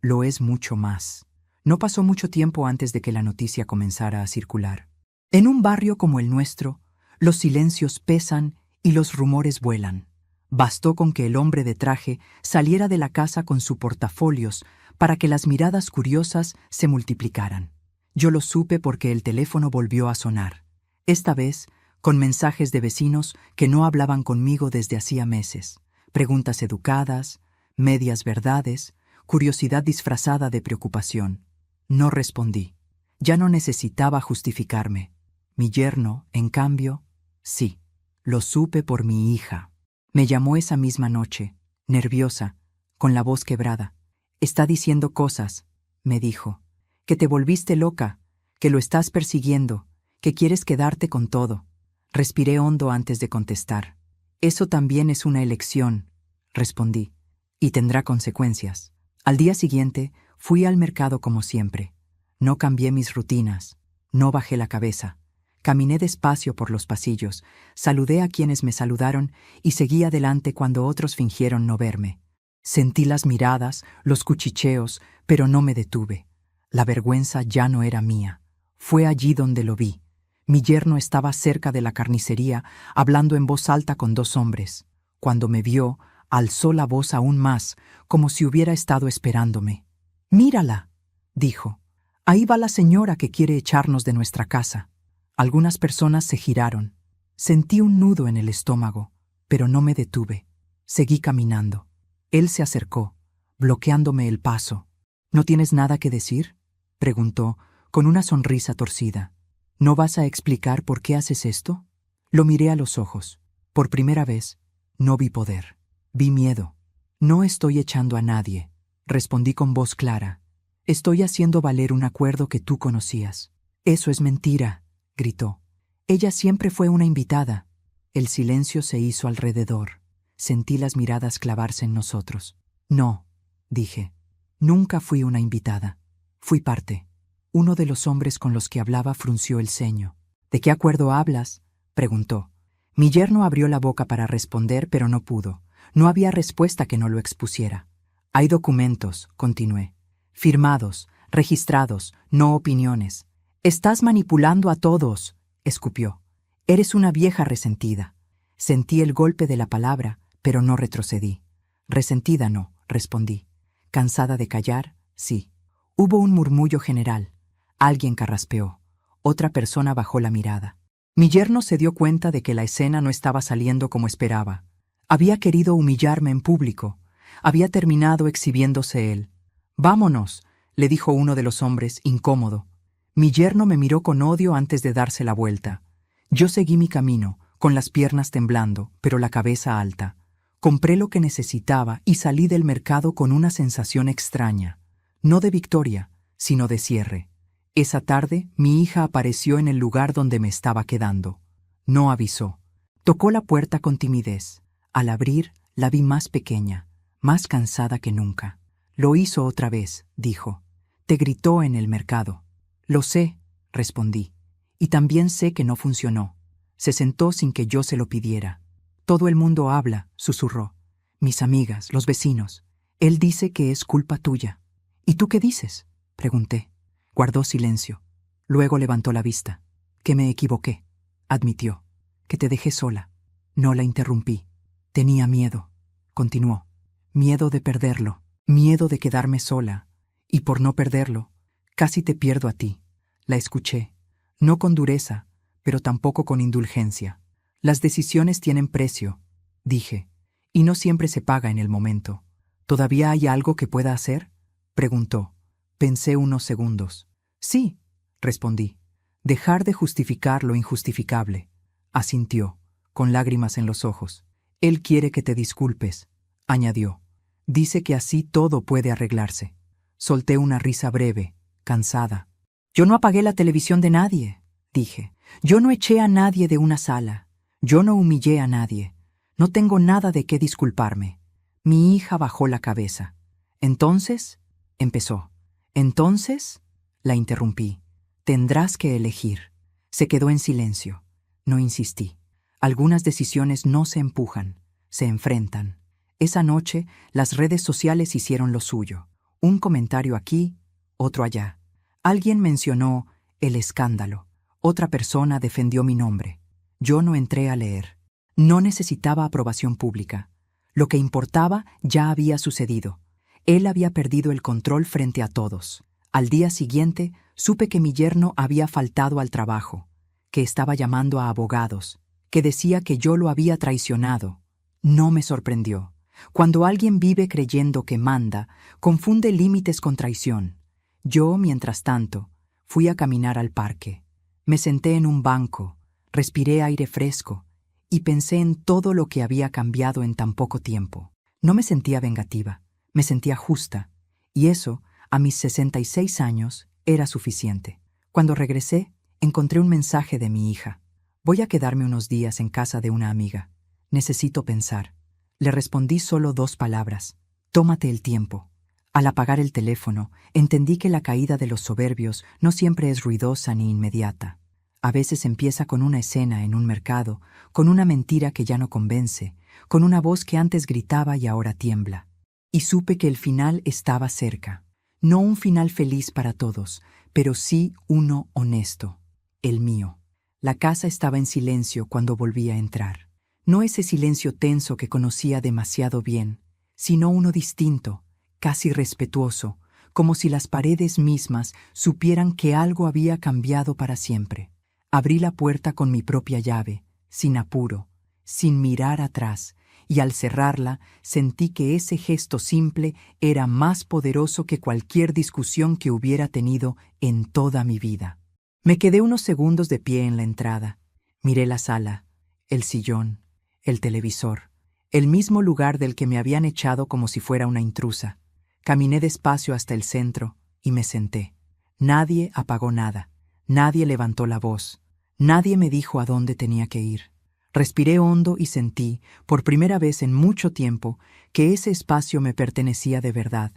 lo es mucho más. No pasó mucho tiempo antes de que la noticia comenzara a circular. En un barrio como el nuestro, los silencios pesan y los rumores vuelan. Bastó con que el hombre de traje saliera de la casa con su portafolios para que las miradas curiosas se multiplicaran. Yo lo supe porque el teléfono volvió a sonar. Esta vez, con mensajes de vecinos que no hablaban conmigo desde hacía meses. Preguntas educadas, medias verdades, curiosidad disfrazada de preocupación. No respondí. Ya no necesitaba justificarme. Mi yerno, en cambio, sí. Lo supe por mi hija. Me llamó esa misma noche, nerviosa, con la voz quebrada. Está diciendo cosas, me dijo. Que te volviste loca, que lo estás persiguiendo, que quieres quedarte con todo. Respiré hondo antes de contestar. Eso también es una elección, respondí, y tendrá consecuencias. Al día siguiente, fui al mercado como siempre. No cambié mis rutinas, no bajé la cabeza. Caminé despacio por los pasillos, saludé a quienes me saludaron y seguí adelante cuando otros fingieron no verme. Sentí las miradas, los cuchicheos, pero no me detuve. La vergüenza ya no era mía. Fue allí donde lo vi. Mi yerno estaba cerca de la carnicería, hablando en voz alta con dos hombres. Cuando me vio, alzó la voz aún más, como si hubiera estado esperándome. «Mírala», dijo. «Ahí va la señora que quiere echarnos de nuestra casa». Algunas personas se giraron. Sentí un nudo en el estómago, pero no me detuve. Seguí caminando. Él se acercó, bloqueándome el paso. «¿No tienes nada que decir?», preguntó, con una sonrisa torcida. «¿No vas a explicar por qué haces esto?». Lo miré a los ojos. Por primera vez, no vi poder. Vi miedo. «No estoy echando a nadie», respondí con voz clara. «Estoy haciendo valer un acuerdo que tú conocías». «Eso es mentira», gritó. «Ella siempre fue una invitada». El silencio se hizo alrededor. Sentí las miradas clavarse en nosotros. «No», dije. «Nunca fui una invitada. Fui parte». Uno de los hombres con los que hablaba frunció el ceño. «¿De qué acuerdo hablas?», preguntó. Mi yerno abrió la boca para responder, pero no pudo. No había respuesta que no lo expusiera. «Hay documentos», continué. «Firmados, registrados, no opiniones». «Estás manipulando a todos», escupió. «Eres una vieja resentida». Sentí el golpe de la palabra, pero no retrocedí. «Resentida no», respondí. «Cansada de callar, sí». Hubo un murmullo general. Alguien carraspeó. Otra persona bajó la mirada. Mi yerno se dio cuenta de que la escena no estaba saliendo como esperaba. Había querido humillarme en público. Había terminado exhibiéndose él. «Vámonos», le dijo uno de los hombres, incómodo. Mi yerno me miró con odio antes de darse la vuelta. Yo seguí mi camino, con las piernas temblando, pero la cabeza alta. Compré lo que necesitaba y salí del mercado con una sensación extraña. No de victoria, sino de cierre. Esa tarde, mi hija apareció en el lugar donde me estaba quedando. No avisó. Tocó la puerta con timidez. Al abrir, la vi más pequeña, más cansada que nunca. «Lo hizo otra vez», dijo. «Te gritó en el mercado». «Lo sé», respondí. «Y también sé que no funcionó». Se sentó sin que yo se lo pidiera. «Todo el mundo habla», susurró. «Mis amigas, los vecinos. Él dice que es culpa tuya». «¿Y tú qué dices?», pregunté. Guardó silencio. Luego levantó la vista. «Que me equivoqué», admitió. «Que te dejé sola». No la interrumpí. «Tenía miedo», continuó. «Miedo de perderlo, miedo de quedarme sola. Y por no perderlo, casi te pierdo a ti». La escuché, no con dureza, pero tampoco con indulgencia. «Las decisiones tienen precio», dije, «y no siempre se paga en el momento». «¿Todavía hay algo que pueda hacer?», preguntó. Pensé unos segundos. «Sí», respondí. «Dejar de justificar lo injustificable». Asintió, con lágrimas en los ojos. «Él quiere que te disculpes», añadió. «Dice que así todo puede arreglarse». Solté una risa breve, cansada. «Yo no apagué la televisión de nadie», dije. «Yo no eché a nadie de una sala. Yo no humillé a nadie. No tengo nada de qué disculparme». Mi hija bajó la cabeza. «Entonces», empezó. «Entonces», la interrumpí. «Tendrás que elegir». Se quedó en silencio. No insistí. Algunas decisiones no se empujan, se enfrentan. Esa noche, las redes sociales hicieron lo suyo. Un comentario aquí, otro allá. Alguien mencionó el escándalo. Otra persona defendió mi nombre. Yo no entré a leer. No necesitaba aprobación pública. Lo que importaba ya había sucedido. Él había perdido el control frente a todos. Al día siguiente, Supe que mi yerno había faltado al trabajo, que estaba llamando a abogados, que decía que yo lo había traicionado. No me sorprendió. Cuando alguien vive creyendo que manda, confunde límites con traición. Yo, mientras tanto, fui a caminar al parque. Me senté en un banco, respiré aire fresco y pensé en todo lo que había cambiado en tan poco tiempo. No me sentía vengativa, me sentía justa, y eso, a mis 66 años, era suficiente. Cuando regresé, encontré un mensaje de mi hija. Voy a quedarme unos días en casa de una amiga. Necesito pensar. Le respondí solo 2 palabras. Tómate el tiempo. Al apagar el teléfono, entendí que la caída de los soberbios no siempre es ruidosa ni inmediata. A veces empieza con una escena en un mercado, con una mentira que ya no convence, con una voz que antes gritaba y ahora tiembla. Y supe que el final estaba cerca. No un final feliz para todos, pero sí uno honesto, el mío. La casa estaba en silencio cuando volví a entrar. No ese silencio tenso que conocía demasiado bien, sino uno distinto, casi respetuoso, como si las paredes mismas supieran que algo había cambiado para siempre. Abrí la puerta con mi propia llave, sin apuro, sin mirar atrás, y al cerrarla sentí que ese gesto simple era más poderoso que cualquier discusión que hubiera tenido en toda mi vida. Me quedé unos segundos de pie en la entrada. Miré la sala, el sillón, el televisor, el mismo lugar del que me habían echado como si fuera una intrusa. Caminé despacio hasta el centro y me senté. Nadie apagó nada, nadie levantó la voz, nadie me dijo a dónde tenía que ir. Respiré hondo y sentí, por primera vez en mucho tiempo, que ese espacio me pertenecía de verdad.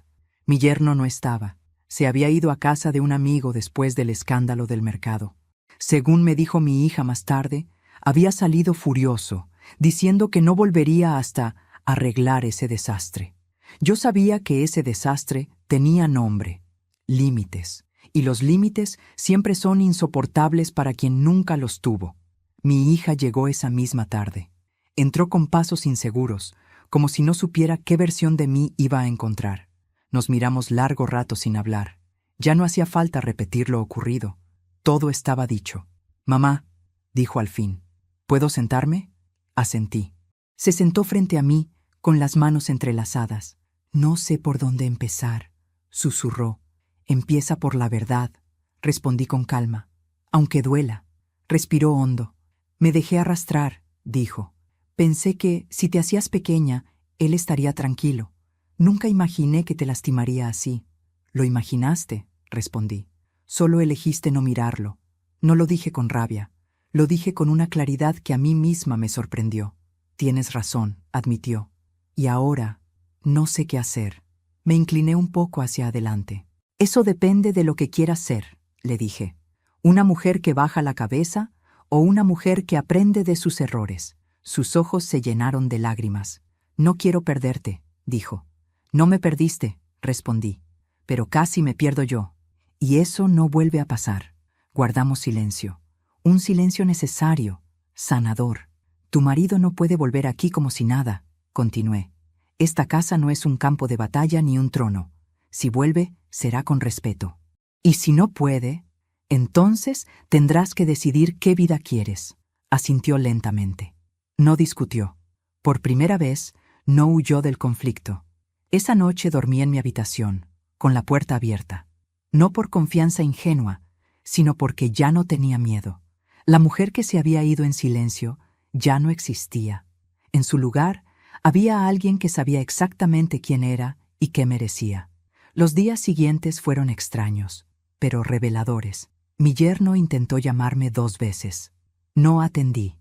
Mi yerno no estaba. Se había ido a casa de un amigo después del escándalo del mercado. Según me dijo mi hija más tarde, había salido furioso, diciendo que no volvería hasta arreglar ese desastre. Yo sabía que ese desastre tenía nombre, límites, y los límites siempre son insoportables para quien nunca los tuvo. Mi hija llegó esa misma tarde. Entró con pasos inseguros, como si no supiera qué versión de mí iba a encontrar. Nos miramos largo rato sin hablar. Ya no hacía falta repetir lo ocurrido. Todo estaba dicho. «Mamá», dijo al fin, «¿puedo sentarme?» Asentí. Se sentó frente a mí, con las manos entrelazadas. «No sé por dónde empezar», susurró. «Empieza por la verdad», respondí con calma. «Aunque duela». Respiró hondo. «Me dejé arrastrar», dijo. «Pensé que, si te hacías pequeña, él estaría tranquilo. Nunca imaginé que te lastimaría así». «Lo imaginaste», respondí. «Solo elegiste no mirarlo». No lo dije con rabia. Lo dije con una claridad que a mí misma me sorprendió. «Tienes razón», admitió. «Y ahora, no sé qué hacer». Me incliné un poco hacia adelante. «Eso depende de lo que quieras ser», le dije. «Una mujer que baja la cabeza o una mujer que aprende de sus errores». Sus ojos se llenaron de lágrimas. «No quiero perderte», dijo. «No me perdiste», respondí. «Pero casi me pierdo yo. Y eso no vuelve a pasar». Guardamos silencio. Un silencio necesario, sanador. «Tu marido no puede volver aquí como si nada», continué. «Esta casa no es un campo de batalla ni un trono. Si vuelve, será con respeto. Y si no puede, entonces tendrás que decidir qué vida quieres». Asintió lentamente. No discutió. Por primera vez, no huyó del conflicto. Esa noche dormí en mi habitación, con la puerta abierta. No por confianza ingenua, sino porque ya no tenía miedo. La mujer que se había ido en silencio ya no existía. En su lugar, había alguien que sabía exactamente quién era y qué merecía. Los días siguientes fueron extraños, pero reveladores. Mi yerno intentó llamarme 2 veces. No atendí.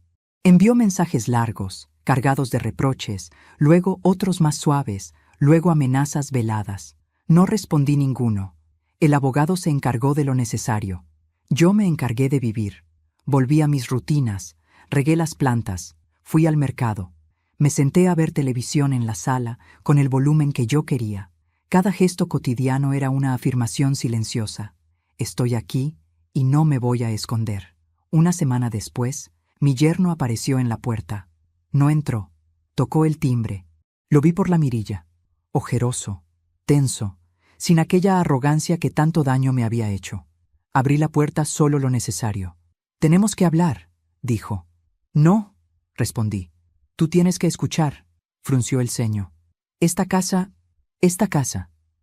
Envió mensajes largos, cargados de reproches, luego otros más suaves, luego amenazas veladas. No respondí ninguno. El abogado se encargó de lo necesario. Yo me encargué de vivir. Volví a mis rutinas, regué las plantas, fui al mercado. Me senté a ver televisión en la sala con el volumen que yo quería. Cada gesto cotidiano era una afirmación silenciosa. Estoy aquí y no me voy a esconder. Una semana después, mi yerno apareció en la puerta. No entró. Tocó el timbre. Lo vi por la mirilla. Ojeroso, tenso, sin aquella arrogancia que tanto daño me había hecho. Abrí la puerta solo lo necesario. «Tenemos que hablar», dijo. «No», respondí. «Tú tienes que escuchar», frunció el ceño. Esta casa,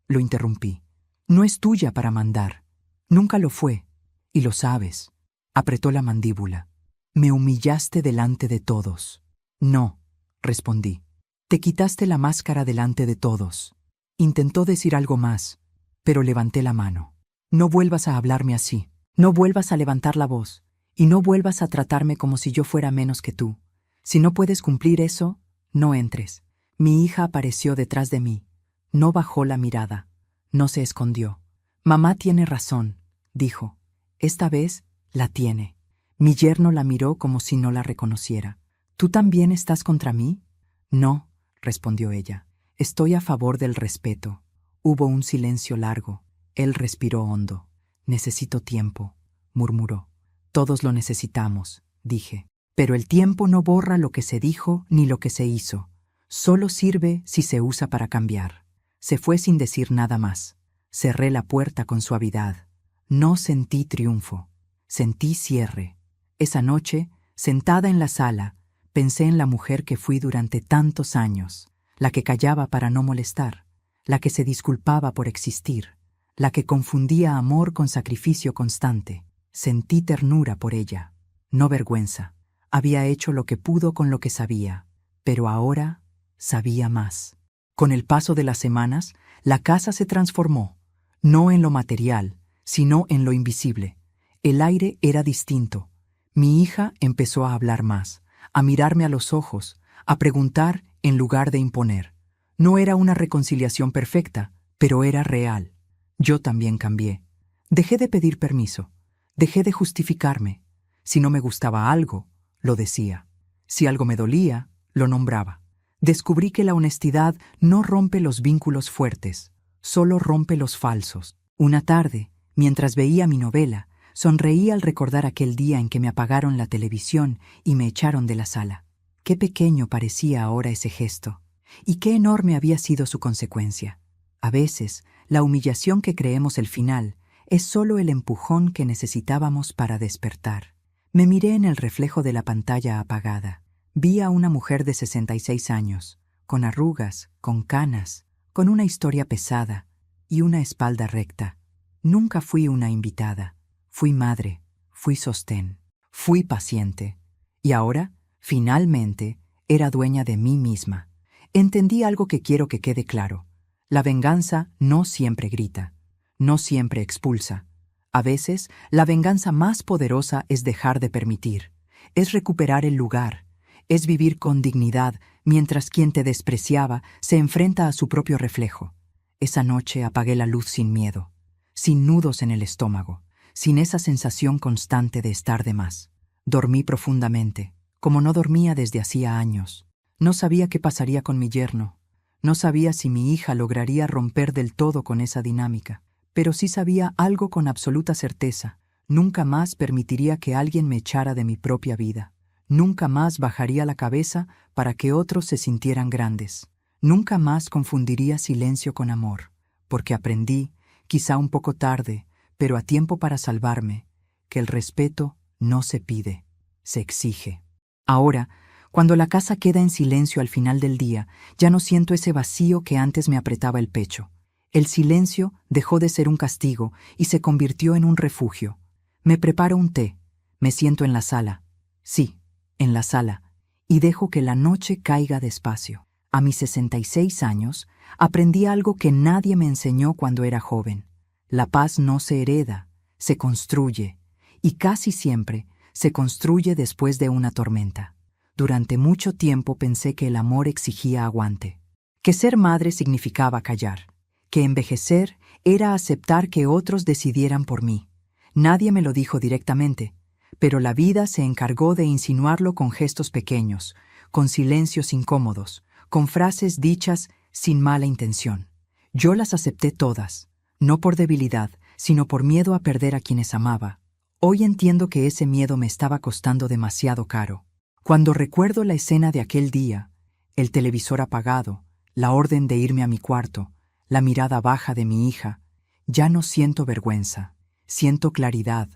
lo interrumpí, no es tuya para mandar. Nunca lo fue, y lo sabes». Apretó la mandíbula. «Me humillaste delante de todos». «No», respondí. «Te quitaste la máscara delante de todos». Intentó decir algo más, pero levanté la mano. «No vuelvas a hablarme así. No vuelvas a levantar la voz. Y no vuelvas a tratarme como si yo fuera menos que tú. Si no puedes cumplir eso, no entres». Mi hija apareció detrás de mí. No bajó la mirada. No se escondió. «Mamá tiene razón», dijo. «Esta vez la tiene». Mi yerno la miró como si no la reconociera. «¿Tú también estás contra mí?» «No», respondió ella. «Estoy a favor del respeto». Hubo un silencio largo. Él respiró hondo. «Necesito tiempo», murmuró. «Todos lo necesitamos», dije. «Pero el tiempo no borra lo que se dijo ni lo que se hizo. Solo sirve si se usa para cambiar». Se fue sin decir nada más. Cerré la puerta con suavidad. No sentí triunfo. Sentí cierre. Esa noche, sentada en la sala, pensé en la mujer que fui durante tantos años, la que callaba para no molestar, la que se disculpaba por existir, la que confundía amor con sacrificio constante. Sentí ternura por ella, no vergüenza. Había hecho lo que pudo con lo que sabía, pero ahora sabía más. Con el paso de las semanas, la casa se transformó, no en lo material, sino en lo invisible. El aire era distinto. Mi hija empezó a hablar más, a mirarme a los ojos, a preguntar en lugar de imponer. No era una reconciliación perfecta, pero era real. Yo también cambié. Dejé de pedir permiso. Dejé de justificarme. Si no me gustaba algo, lo decía. Si algo me dolía, lo nombraba. Descubrí que la honestidad no rompe los vínculos fuertes, solo rompe los falsos. Una tarde, mientras veía mi novela, sonreí al recordar aquel día en que me apagaron la televisión y me echaron de la sala. Qué pequeño parecía ahora ese gesto, y qué enorme había sido su consecuencia. A veces, la humillación que creemos el final es solo el empujón que necesitábamos para despertar. Me miré en el reflejo de la pantalla apagada. Vi a una mujer de 66 años, con arrugas, con canas, con una historia pesada y una espalda recta. Nunca fui una invitada. Fui madre, fui sostén, fui paciente. Y ahora, finalmente, era dueña de mí misma. Entendí algo que quiero que quede claro. La venganza no siempre grita, no siempre expulsa. A veces, la venganza más poderosa es dejar de permitir, es recuperar el lugar, es vivir con dignidad mientras quien te despreciaba se enfrenta a su propio reflejo. Esa noche apagué la luz sin miedo, sin nudos en el estómago, sin esa sensación constante de estar de más. Dormí profundamente, como no dormía desde hacía años. No sabía qué pasaría con mi yerno. No sabía si mi hija lograría romper del todo con esa dinámica, pero sí sabía algo con absoluta certeza. Nunca más permitiría que alguien me echara de mi propia vida. Nunca más bajaría la cabeza para que otros se sintieran grandes. Nunca más confundiría silencio con amor, porque aprendí, quizá un poco tarde, pero a tiempo para salvarme, que el respeto no se pide, se exige. Ahora, cuando la casa queda en silencio al final del día, ya no siento ese vacío que antes me apretaba el pecho. El silencio dejó de ser un castigo y se convirtió en un refugio. Me preparo un té, me siento en la sala. Sí, en la sala, y dejo que la noche caiga despacio. A mis 66 años, aprendí algo que nadie me enseñó cuando era joven. La paz no se hereda, se construye, y casi siempre se construye después de una tormenta. Durante mucho tiempo pensé que el amor exigía aguante, que ser madre significaba callar, que envejecer era aceptar que otros decidieran por mí. Nadie me lo dijo directamente, pero la vida se encargó de insinuarlo con gestos pequeños, con silencios incómodos, con frases dichas sin mala intención. Yo las acepté todas, no por debilidad, sino por miedo a perder a quienes amaba. Hoy entiendo que ese miedo me estaba costando demasiado caro. Cuando recuerdo la escena de aquel día, el televisor apagado, la orden de irme a mi cuarto, la mirada baja de mi hija, ya no siento vergüenza, siento claridad,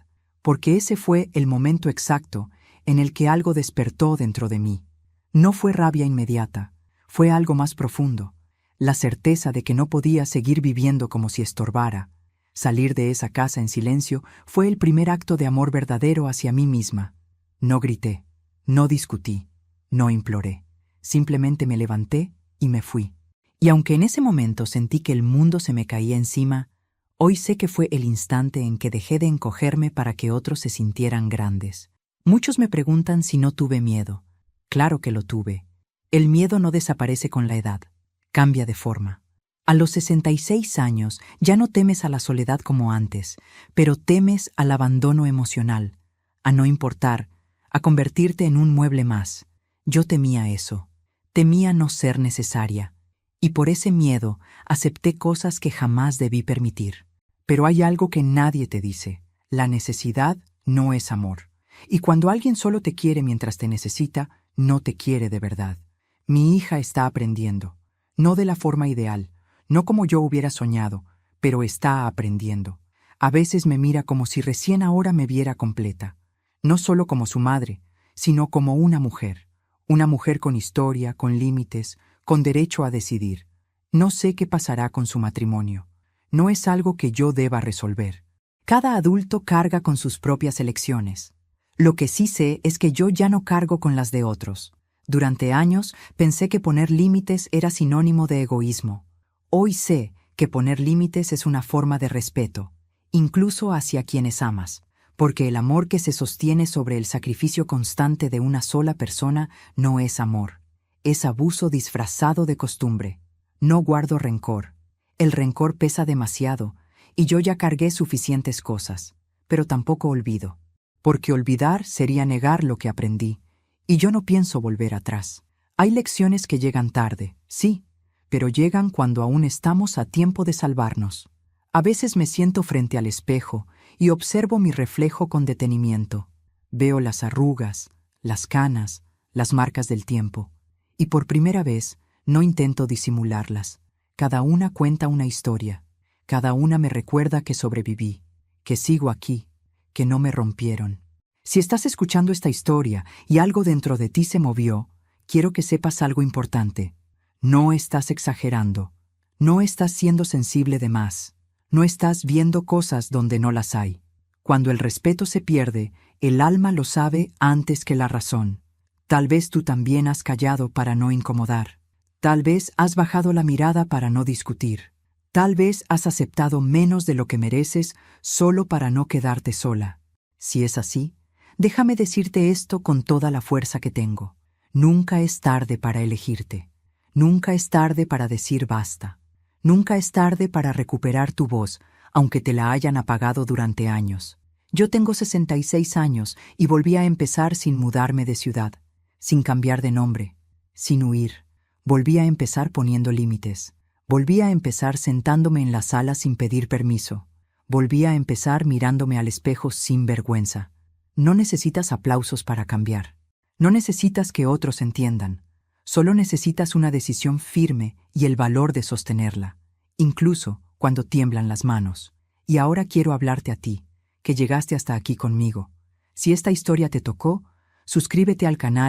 porque ese fue el momento exacto en el que algo despertó dentro de mí. No fue rabia inmediata, fue algo más profundo, la certeza de que no podía seguir viviendo como si estorbara. Salir de esa casa en silencio fue el primer acto de amor verdadero hacia mí misma. No grité, no discutí, no imploré. Simplemente me levanté y me fui. Y aunque en ese momento sentí que el mundo se me caía encima, hoy sé que fue el instante en que dejé de encogerme para que otros se sintieran grandes. Muchos me preguntan si no tuve miedo. Claro que lo tuve. El miedo no desaparece con la edad, cambia de forma. A los 66 años ya no temes a la soledad como antes, pero temes al abandono emocional, a no importar, a convertirte en un mueble más. Yo temía eso, temía no ser necesaria, y por ese miedo acepté cosas que jamás debí permitir. Pero hay algo que nadie te dice: la necesidad no es amor. Y cuando alguien solo te quiere mientras te necesita, no te quiere de verdad. Mi hija está aprendiendo, no de la forma ideal, no como yo hubiera soñado, pero está aprendiendo. A veces me mira como si recién ahora me viera completa, no solo como su madre, sino como una mujer con historia, con límites, con derecho a decidir. No sé qué pasará con su matrimonio. No es algo que yo deba resolver. Cada adulto carga con sus propias elecciones. Lo que sí sé es que yo ya no cargo con las de otros. Durante años pensé que poner límites era sinónimo de egoísmo. Hoy sé que poner límites es una forma de respeto, incluso hacia quienes amas, porque el amor que se sostiene sobre el sacrificio constante de una sola persona no es amor, es abuso disfrazado de costumbre. No guardo rencor. El rencor pesa demasiado, y yo ya cargué suficientes cosas, pero tampoco olvido, porque olvidar sería negar lo que aprendí, y yo no pienso volver atrás. Hay lecciones que llegan tarde, sí, pero llegan cuando aún estamos a tiempo de salvarnos. A veces me siento frente al espejo y observo mi reflejo con detenimiento. Veo las arrugas, las canas, las marcas del tiempo, y por primera vez no intento disimularlas. Cada una cuenta una historia, cada una me recuerda que sobreviví, que sigo aquí, que no me rompieron. Si estás escuchando esta historia y algo dentro de ti se movió, quiero que sepas algo importante. No estás exagerando, no estás siendo sensible de más, no estás viendo cosas donde no las hay. Cuando el respeto se pierde, el alma lo sabe antes que la razón. Tal vez tú también has callado para no incomodar. Tal vez has bajado la mirada para no discutir. Tal vez has aceptado menos de lo que mereces solo para no quedarte sola. Si es así, déjame decirte esto con toda la fuerza que tengo. Nunca es tarde para elegirte. Nunca es tarde para decir basta. Nunca es tarde para recuperar tu voz, aunque te la hayan apagado durante años. Yo tengo 66 años y volví a empezar sin mudarme de ciudad, sin cambiar de nombre, sin huir. Volví a empezar poniendo límites. Volví a empezar sentándome en la sala sin pedir permiso. Volví a empezar mirándome al espejo sin vergüenza. No necesitas aplausos para cambiar. No necesitas que otros entiendan. Solo necesitas una decisión firme y el valor de sostenerla, incluso cuando tiemblan las manos. Y ahora quiero hablarte a ti, que llegaste hasta aquí conmigo. Si esta historia te tocó, suscríbete al canal